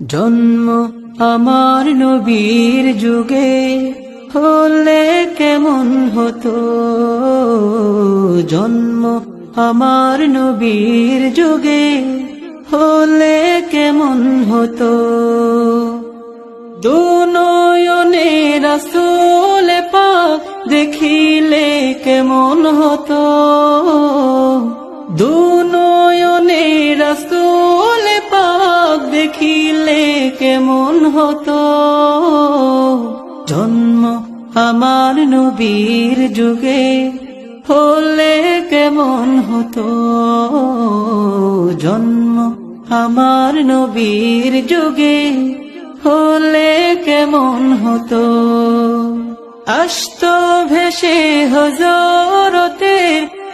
জন্ম আমার নবীর যুগে হলে কেমন হতো, জন্ম আমার নবীর যুগে হলে কেমন হতো। দুনয়নে রাসূল পাক দেখিলে কেমন হতো, দুনয়নে রাসূল পাক দেখিলে কেমন হতো। জন্ম আমার নবীর যুগে হলে কেমন হতো, জন্ম আমার নবীর যুগে হলে কেমন হতো। আসতো ভেসে হযরতে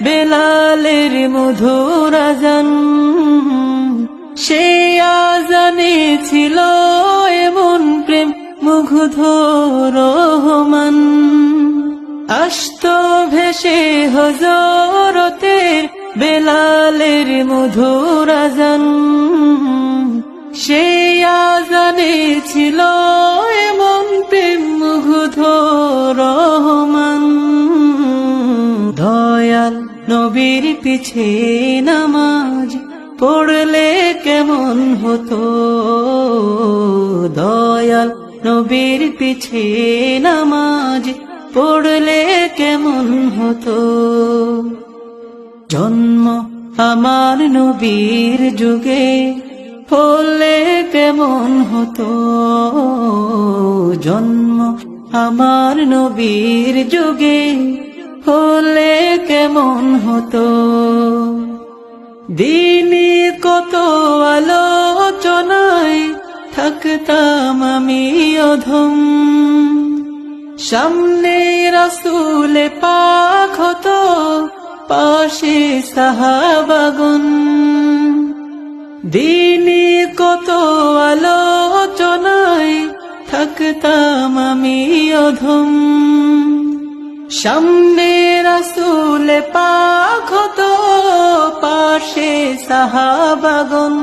বেলালের মধুর আযান, সেই আযানে ছিল এমন প্রেম মুগ্ধ রহমান। আসতো ভেসে হযরতে বেলালের মধুর আযান, সেই আযানে ছিল এমন প্রেম মুগ্ধ রহমান। দয়াল নবীর পিছে নামাজ পড়লে কেমন হতো, দয়াল নবীর পিছে নামাজ পড়লে কেমন হতো। জন্ম আমার নবীর যুগে হলে কেমন হতো, জন্ম আমার নবীর যুগে হলে কেমন হতো। দিনে কত আলোচনায় থাকতাম আমি অধম, সামনে রাসূল পাক হতো পাশে সাহাবাগণ। দিনে কত আলোচনায় থাকতাম আমি অধম, সামনে রাসূল পাক হতো পাশে সাহাবাগণ।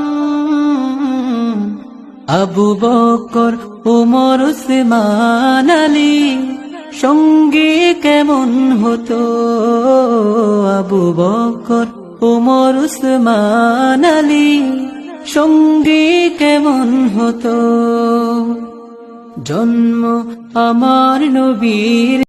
আবু বকর ওমর উসমান আলী সঙ্গে কেমন হতো, আবু বকর ওমর উসমান আলী সঙ্গে কেমন হতো। জন্ম আমার নবীর